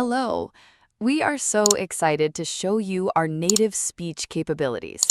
Hello. We are so excited to show you our native speech capabilities.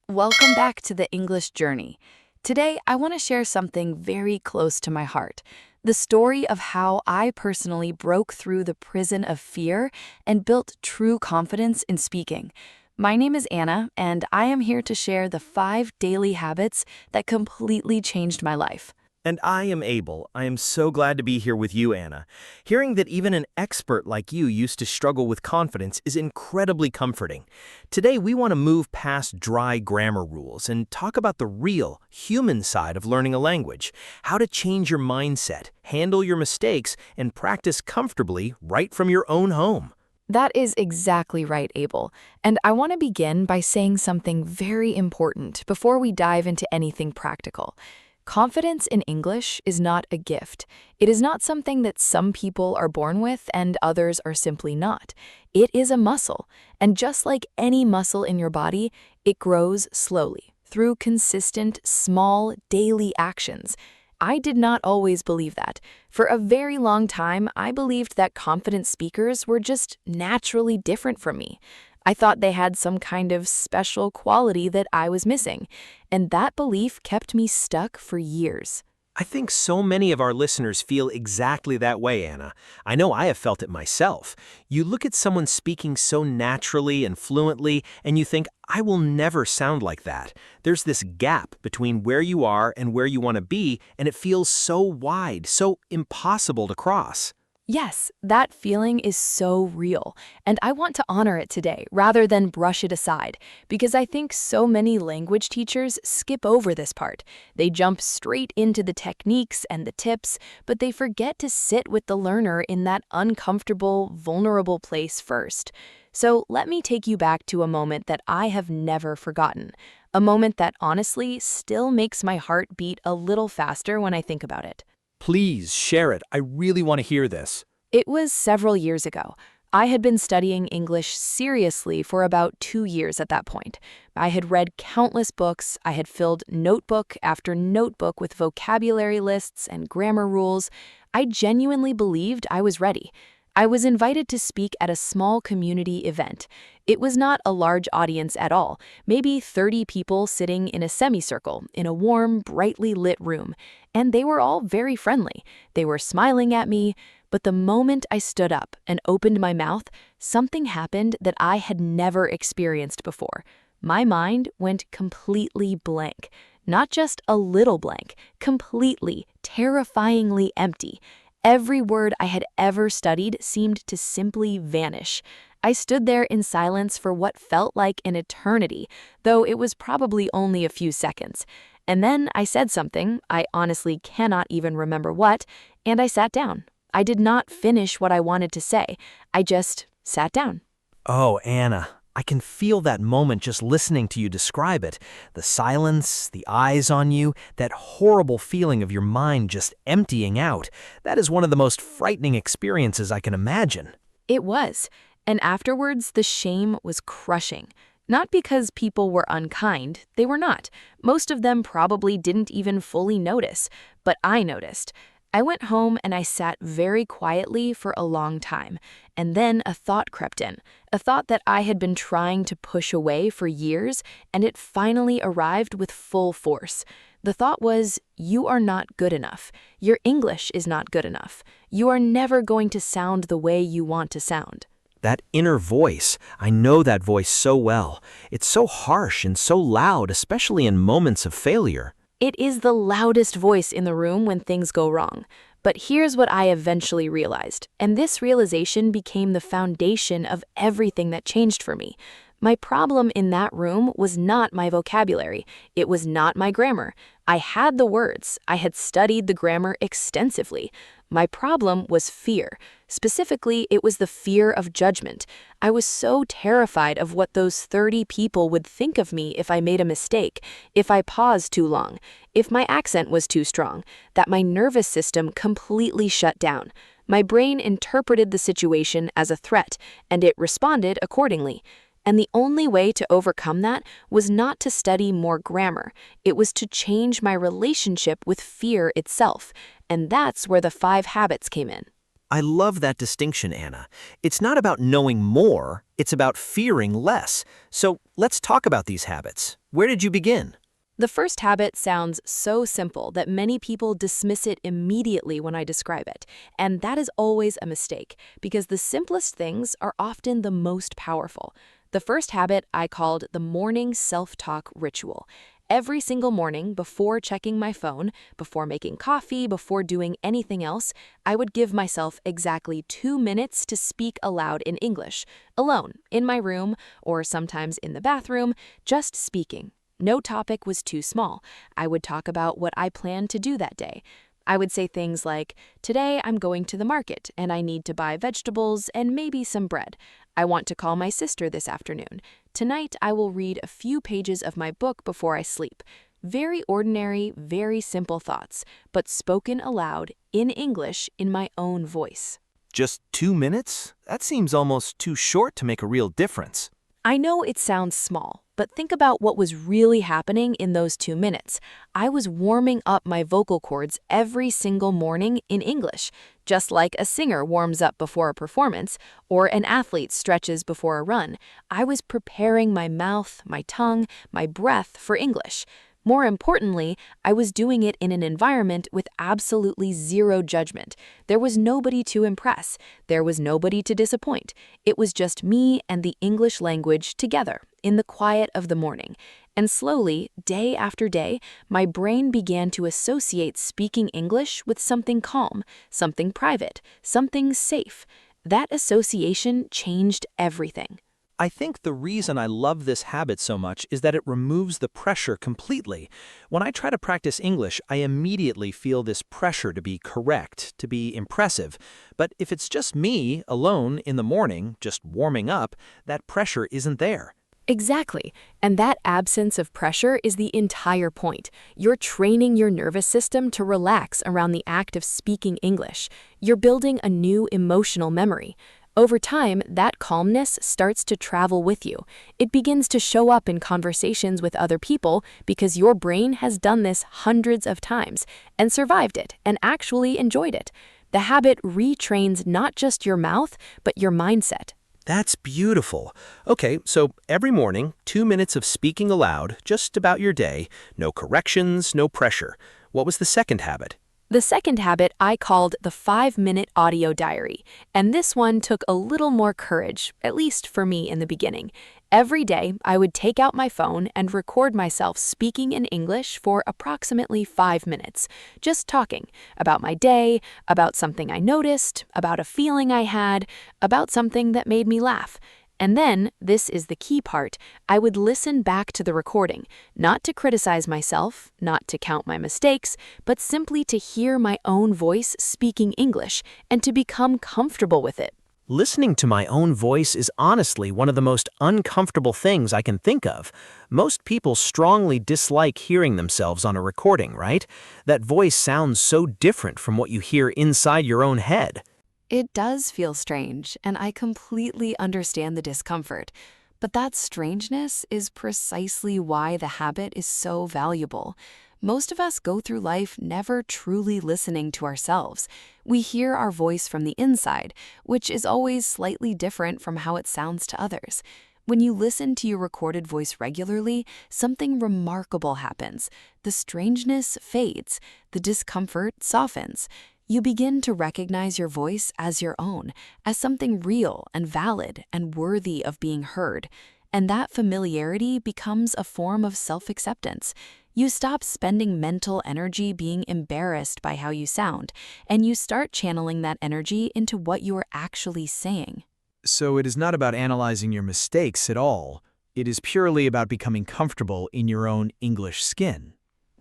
Welcome back to the English journey. Today, I want to share something very close to my heart. The story of how I personally broke through the prison of fear and built true confidence in speaking. My name is Anna, and I am here to share the 5 daily habits that completely changed my life. And I am Abel. I am so glad to be here with you, Anna. Hearing that even an expert like you used to struggle with confidence is incredibly comforting. Today, we want to move past dry grammar rules and talk about the real, human side of learning a language, how to change your mindset, handle your mistakes, and practice comfortably right from your own home. That is exactly right, Abel. And I want to begin by saying something very important before we dive into anything practical. Confidence in English is not a gift. It is not something that some people are born with and others are simply not. It is a muscle, and just like any muscle in your body, it grows slowly through consistent, small, daily actions. I did not always believe that. For a very long time, I believed that confident speakers were just naturally different from me. I thought they had some kind of special quality that I was missing, and that belief kept me stuck for years. I think so many of our listeners feel exactly that way, Anna. I know I have felt it myself. You look at someone speaking so naturally and fluently, and you think, I will never sound like that. There's this gap between where you are and where you want to be, and it feels so wide, so impossible to cross. Yes, that feeling is so real, and I want to honor it today rather than brush it aside, because I think so many language teachers skip over this part. They jump straight into the techniques and the tips, but they forget to sit with the learner in that uncomfortable, vulnerable place first. So let me take you back to a moment that I have never forgotten, a moment that honestly still makes my heart beat a little faster when I think about it. Please share it. I really want to hear this. It was several years ago. I had been studying English seriously for about 2 years at that point. I had read countless books, I had filled notebook after notebook with vocabulary lists and grammar rules. I genuinely believed I was ready. I was invited to speak at a small community event. It was not a large audience at all, maybe 30 people sitting in a semicircle in a warm, brightly lit room. And they were all very friendly. They were smiling at me, but the moment I stood up and opened my mouth, something happened that I had never experienced before. My mind went completely blank. Not just a little blank, completely, terrifyingly empty. Every word I had ever studied seemed to simply vanish. I stood there in silence for what felt like an eternity, though it was probably only a few seconds. And then I said something, I honestly cannot even remember what, and I sat down. I did not finish what I wanted to say. I just sat down. Oh, Anna, I can feel that moment just listening to you describe it. The silence, the eyes on you, that horrible feeling of your mind just emptying out. That is one of the most frightening experiences I can imagine. It was. And afterwards, the shame was crushing. Not because people were unkind, they were not. Most of them probably didn't even fully notice, but I noticed. I went home and I sat very quietly for a long time, and then a thought crept in, a thought that I had been trying to push away for years, and it finally arrived with full force. The thought was, you are not good enough. Your English is not good enough. You are never going to sound the way you want to sound. That inner voice, I know that voice so well. It's so harsh and so loud, especially in moments of failure. It is the loudest voice in the room when things go wrong. But here's what I eventually realized, and this realization became the foundation of everything that changed for me. My problem in that room was not my vocabulary. It was not my grammar. I had the words. I had studied the grammar extensively. My problem was fear. Specifically, it was the fear of judgment. I was so terrified of what those 30 people would think of me if I made a mistake, if I paused too long, if my accent was too strong, that my nervous system completely shut down. My brain interpreted the situation as a threat, and it responded accordingly. And the only way to overcome that was not to study more grammar. It was to change my relationship with fear itself. And that's where the 5 habits came in. I love that distinction, Anna. It's not about knowing more, it's about fearing less. So let's talk about these habits. Where did you begin? The first habit sounds so simple that many people dismiss it immediately when I describe it. And that is always a mistake, because the simplest things are often the most powerful. The first habit I called the morning self-talk ritual. Every single morning, before checking my phone, before making coffee, before doing anything else, I would give myself exactly 2 minutes to speak aloud in English, alone, in my room, or sometimes in the bathroom, just speaking. No topic was too small. I would talk about what I planned to do that day. I would say things like, today I'm going to the market and I need to buy vegetables and maybe some bread. I want to call my sister this afternoon. Tonight I will read a few pages of my book before I sleep. Very ordinary, very simple thoughts, but spoken aloud in English in my own voice. Just 2 minutes? That seems almost too short to make a real difference. I know it sounds small, but think about what was really happening in those 2 minutes. I was warming up my vocal cords every single morning in English, just like a singer warms up before a performance or an athlete stretches before a run. I was preparing my mouth, my tongue, my breath for English. More importantly, I was doing it in an environment with absolutely zero judgment. There was nobody to impress. There was nobody to disappoint. It was just me and the English language together in the quiet of the morning. And slowly, day after day, my brain began to associate speaking English with something calm, something private, something safe. That association changed everything. I think the reason I love this habit so much is that it removes the pressure completely. When I try to practice English, I immediately feel this pressure to be correct, to be impressive. But if it's just me, alone, in the morning, just warming up, that pressure isn't there. Exactly. And that absence of pressure is the entire point. You're training your nervous system to relax around the act of speaking English. You're building a new emotional memory. Over time, that calmness starts to travel with you. It begins to show up in conversations with other people because your brain has done this hundreds of times and survived it and actually enjoyed it. The habit retrains not just your mouth, but your mindset. That's beautiful. Okay, so every morning, 2 minutes of speaking aloud, just about your day, no corrections, no pressure. What was the second habit? The second habit I called the 5-minute audio diary, and this one took a little more courage, at least for me in the beginning. Every day, I would take out my phone and record myself speaking in English for approximately 5 minutes, just talking about my day, about something I noticed, about a feeling I had, about something that made me laugh. And then, this is the key part, I would listen back to the recording, not to criticize myself, not to count my mistakes, but simply to hear my own voice speaking English and to become comfortable with it. Listening to my own voice is honestly one of the most uncomfortable things I can think of. Most people strongly dislike hearing themselves on a recording, right? That voice sounds so different from what you hear inside your own head. It does feel strange, and I completely understand the discomfort. But that strangeness is precisely why the habit is so valuable. Most of us go through life never truly listening to ourselves. We hear our voice from the inside, which is always slightly different from how it sounds to others. When you listen to your recorded voice regularly, something remarkable happens. The strangeness fades, the discomfort softens. You begin to recognize your voice as your own, as something real and valid and worthy of being heard. And that familiarity becomes a form of self-acceptance. You stop spending mental energy being embarrassed by how you sound, and you start channeling that energy into what you are actually saying. So it is not about analyzing your mistakes at all. It is purely about becoming comfortable in your own English skin.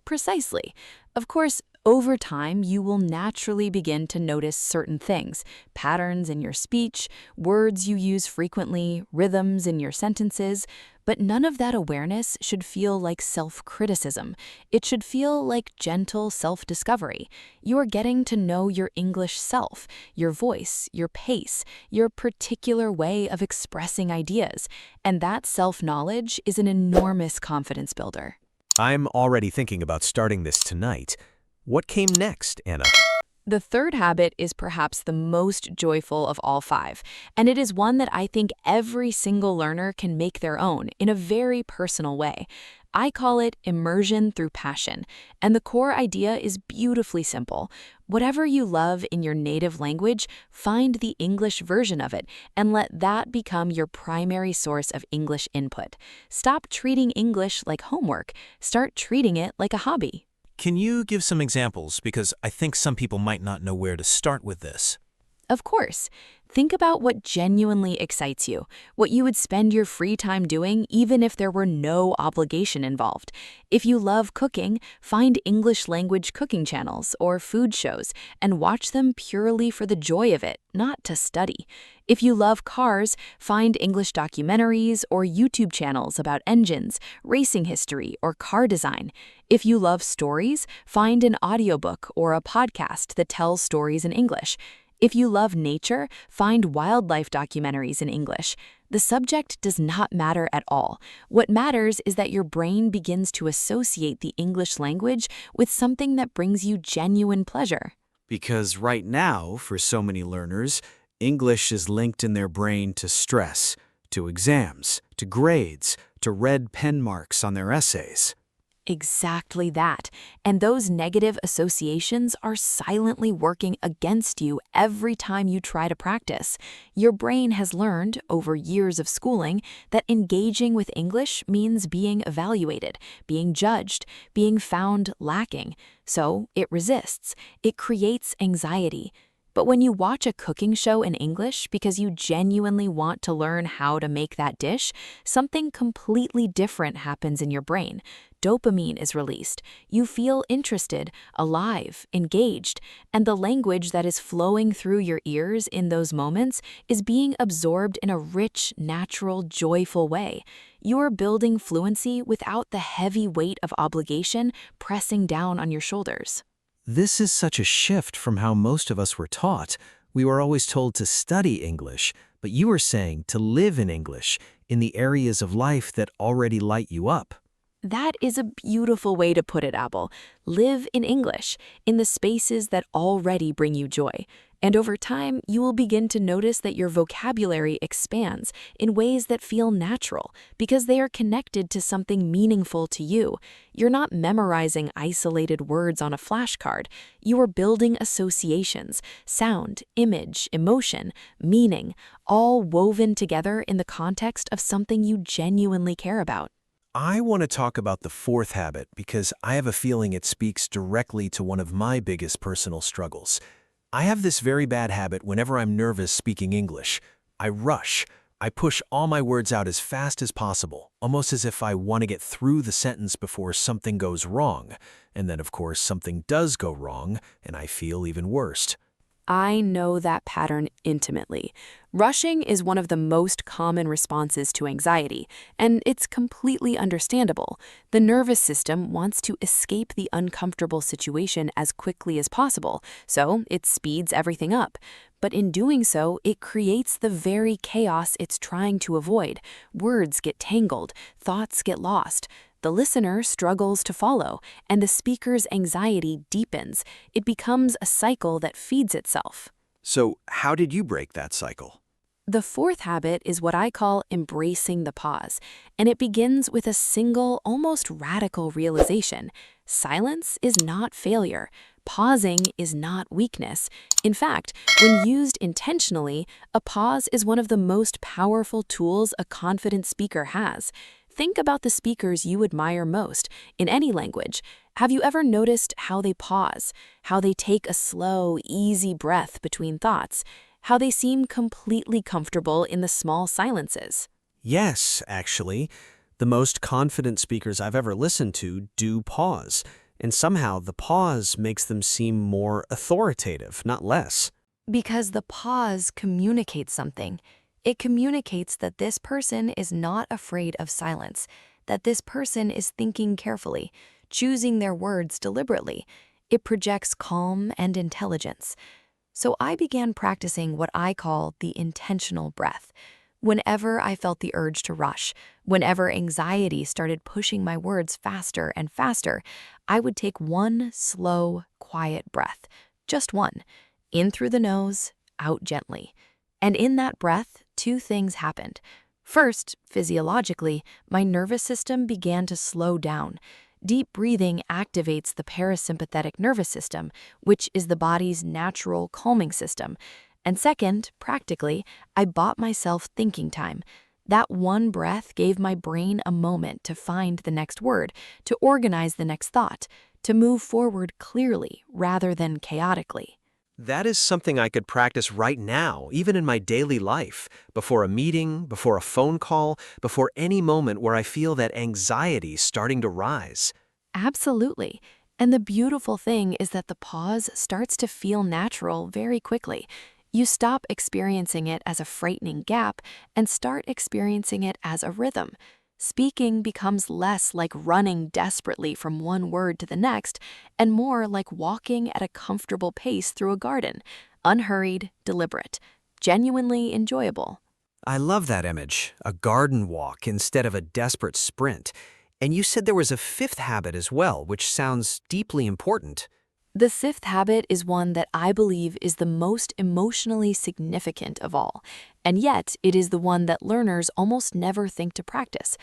Precisely. Of course, over time, you will naturally begin to notice certain things, patterns in your speech, words you use frequently, rhythms in your sentences, but none of that awareness should feel like self-criticism. It should feel like gentle self-discovery. You are getting to know your English self, your voice, your pace, your particular way of expressing ideas, and that self-knowledge is an enormous confidence builder. I'm already thinking about starting this tonight. What came next, Anna? The third habit is perhaps the most joyful of all five, and it is one that I think every single learner can make their own in a very personal way. I call it immersion through passion, and the core idea is beautifully simple. Whatever you love in your native language, find the English version of it and let that become your primary source of English input. Stop treating English like homework, start treating it like a hobby. Can you give some examples? Because I think some people might not know where to start with this. Of course. Think about what genuinely excites you, what you would spend your free time doing even if there were no obligation involved. If you love cooking, find English language cooking channels or food shows and watch them purely for the joy of it, not to study. If you love cars, find English documentaries or YouTube channels about engines, racing history, or car design. If you love stories, find an audiobook or a podcast that tells stories in English. If you love nature, find wildlife documentaries in English. The subject does not matter at all. What matters is that your brain begins to associate the English language with something that brings you genuine pleasure. Because right now, for so many learners, English is linked in their brain to stress, to exams, to grades, to red pen marks on their essays. Exactly that. And those negative associations are silently working against you every time you try to practice. Your brain has learned, over years of schooling, that engaging with English means being evaluated, being judged, being found lacking. So it resists. It creates anxiety. But when you watch a cooking show in English because you genuinely want to learn how to make that dish, something completely different happens in your brain. Dopamine is released. You feel interested, alive, engaged, and the language that is flowing through your ears in those moments is being absorbed in a rich, natural, joyful way. You are building fluency without the heavy weight of obligation pressing down on your shoulders. This is such a shift from how most of us were taught. We were always told to study English, but you are saying to live in English, in the areas of life that already light you up. That is a beautiful way to put it, Apple. Live in English, in the spaces that already bring you joy. And over time, you will begin to notice that your vocabulary expands in ways that feel natural because they are connected to something meaningful to you. You're not memorizing isolated words on a flashcard. You are building associations, sound, image, emotion, meaning, all woven together in the context of something you genuinely care about. I want to talk about the fourth habit because I have a feeling it speaks directly to one of my biggest personal struggles. I have this very bad habit whenever I'm nervous speaking English. I rush. I push all my words out as fast as possible, almost as if I want to get through the sentence before something goes wrong. And then, of course, something does go wrong, and I feel even worse. I know that pattern intimately. Rushing is one of the most common responses to anxiety, and it's completely understandable. The nervous system wants to escape the uncomfortable situation as quickly as possible, so it speeds everything up. But in doing so, it creates the very chaos it's trying to avoid. Words get tangled, thoughts get lost. The listener struggles to follow, and the speaker's anxiety deepens. It becomes a cycle that feeds itself. So, how did you break that cycle? The fourth habit is what I call embracing the pause, and it begins with a single, almost radical realization. Silence is not failure. Pausing is not weakness. In fact, when used intentionally, a pause is one of the most powerful tools a confident speaker has. Think about the speakers you admire most in any language. Have you ever noticed how they pause, how they take a slow, easy breath between thoughts, how they seem completely comfortable in the small silences? Yes, actually. The most confident speakers I've ever listened to do pause, and somehow the pause makes them seem more authoritative, not less. Because the pause communicates something. It communicates that this person is not afraid of silence, that this person is thinking carefully, choosing their words deliberately. It projects calm and intelligence. So I began practicing what I call the intentional breath. Whenever I felt the urge to rush, whenever anxiety started pushing my words faster and faster, I would take one slow, quiet breath. Just one. In through the nose, out gently. And in that breath, two things happened. First, physiologically, my nervous system began to slow down. Deep breathing activates the parasympathetic nervous system, which is the body's natural calming system. And second, practically, I bought myself thinking time. That one breath gave my brain a moment to find the next word, to organize the next thought, to move forward clearly rather than chaotically. That is something I could practice right now, even in my daily life, before a meeting, before a phone call, before any moment where I feel that anxiety starting to rise. Absolutely. And the beautiful thing is that the pause starts to feel natural very quickly. You stop experiencing it as a frightening gap and start experiencing it as a rhythm. Speaking becomes less like running desperately from one word to the next and more like walking at a comfortable pace through a garden, unhurried, deliberate, genuinely enjoyable. I love that image, a garden walk instead of a desperate sprint. And you said there was a fifth habit as well, which sounds deeply important. The fifth habit is one that I believe is the most emotionally significant of all, and yet it is the one that learners almost never think to practice.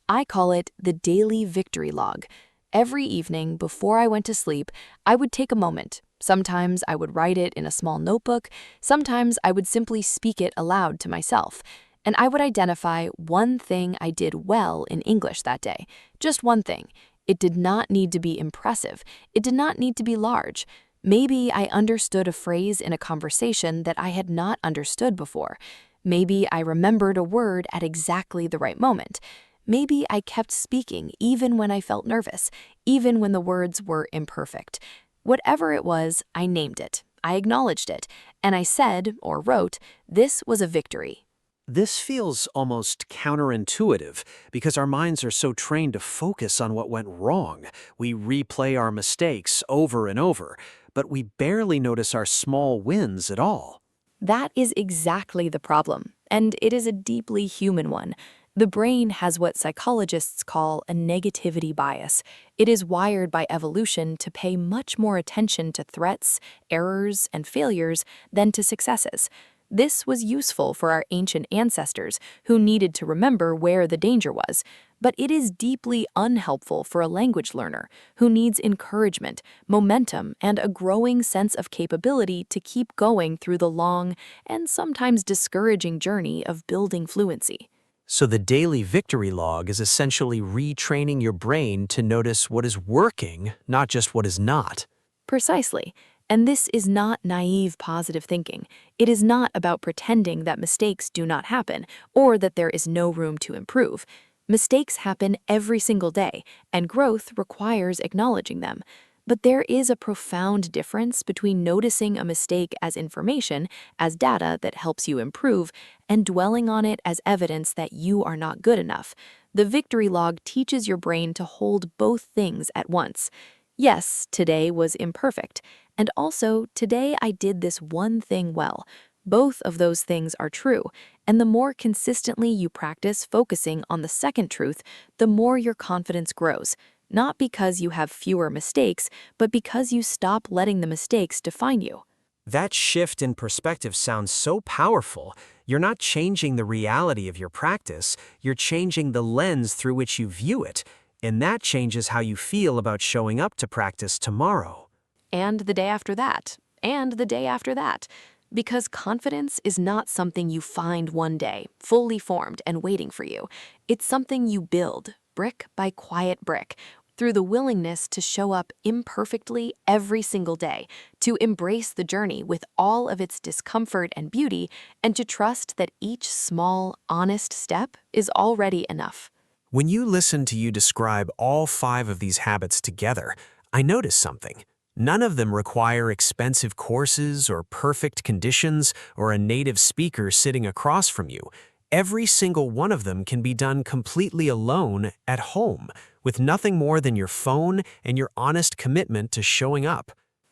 I call it the daily victory log. Every evening before I went to sleep, I would take a moment. Sometimes I would write it in a small notebook, sometimes I would simply speak it aloud to myself, and I would identify one thing I did well in English that day, just one thing. It did not need to be impressive. It did not need to be large. Maybe I understood a phrase in a conversation that I had not understood before. Maybe I remembered a word at exactly the right moment. Maybe I kept speaking even when I felt nervous, even when the words were imperfect. Whatever it was, I named it. I acknowledged it. And I said, or wrote, this was a victory. This feels almost counterintuitive because our minds are so trained to focus on what went wrong. We replay our mistakes over and over, but we barely notice our small wins at all. That is exactly the problem, and it is a deeply human one. The brain has what psychologists call a negativity bias. It is wired by evolution to pay much more attention to threats, errors, and failures than to successes. This was useful for our ancient ancestors who needed to remember where the danger was, but it is deeply unhelpful for a language learner who needs encouragement, momentum, and a growing sense of capability to keep going through the long and sometimes discouraging journey of building fluency. So the daily victory log is essentially retraining your brain to notice what is working, not just what is not. Precisely. And this is not naive positive thinking. It is not about pretending that mistakes do not happen or that there is no room to improve. Mistakes happen every single day, and growth requires acknowledging them. But there is a profound difference between noticing a mistake as information, as data that helps you improve, and dwelling on it as evidence that you are not good enough. The victory log teaches your brain to hold both things at once. Yes, today was imperfect, and also today I did this one thing well. Both of those things are true, and the more consistently you practice focusing on the second truth, the more your confidence grows. Not because you have fewer mistakes, but because you stop letting the mistakes define you. That shift in perspective sounds so powerful. You're not changing the reality of your practice, you're changing the lens through which you view it, and that changes how you feel about showing up to practice tomorrow. And the day after that, and the day after that. Because confidence is not something you find one day, fully formed and waiting for you. It's something you build, brick by quiet brick, through the willingness to show up imperfectly every single day, to embrace the journey with all of its discomfort and beauty, and to trust that each small, honest step is already enough. When you listen to you describe all 5 of these habits together, I notice something. None of them require expensive courses or perfect conditions or a native speaker sitting across from you. Every single one of them can be done completely alone at home, with nothing more than your phone and your honest commitment to showing up.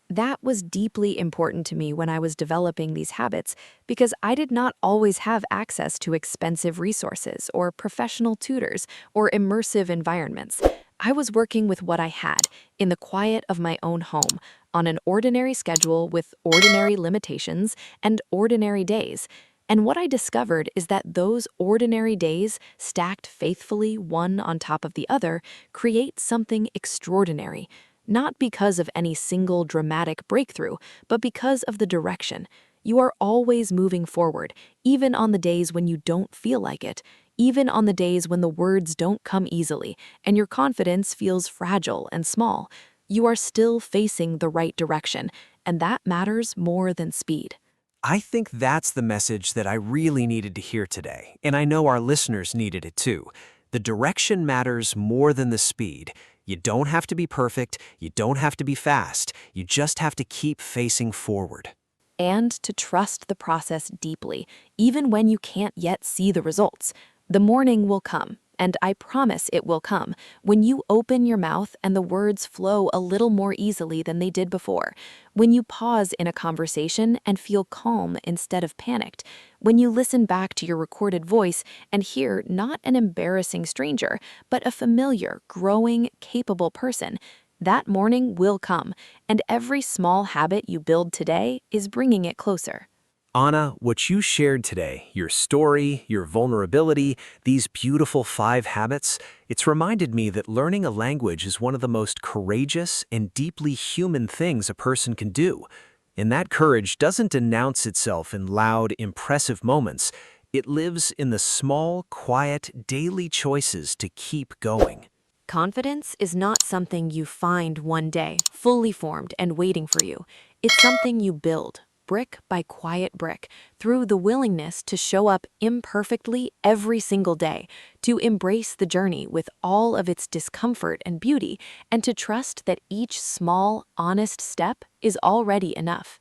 That was deeply important to me when I was developing these habits because I did not always have access to expensive resources or professional tutors or immersive environments. I was working with what I had, in the quiet of my own home, on an ordinary schedule with ordinary limitations and ordinary days. And what I discovered is that those ordinary days, stacked faithfully one on top of the other, create something extraordinary. Not because of any single dramatic breakthrough, but because of the direction. You are always moving forward, even on the days when you don't feel like it, even on the days when the words don't come easily and your confidence feels fragile and small. You are still facing the right direction, and that matters more than speed. I think that's the message that I really needed to hear today, and I know our listeners needed it too. The direction matters more than the speed. You don't have to be perfect, you don't have to be fast, you just have to keep facing forward. And to trust the process deeply, even when you can't yet see the results. The morning will come, and I promise it will come, when you open your mouth and the words flow a little more easily than they did before, when you pause in a conversation and feel calm instead of panicked, when you listen back to your recorded voice and hear not an embarrassing stranger, but a familiar, growing, capable person. That morning will come, and every small habit you build today is bringing it closer. Anna, what you shared today, your story, your vulnerability, these beautiful 5 habits, it's reminded me that learning a language is one of the most courageous and deeply human things a person can do. And that courage doesn't announce itself in loud, impressive moments. It lives in the small, quiet, daily choices to keep going. Confidence is not something you find one day, fully formed and waiting for you. It's something you build, brick by quiet brick, through the willingness to show up imperfectly every single day, to embrace the journey with all of its discomfort and beauty, and to trust that each small, honest step is already enough.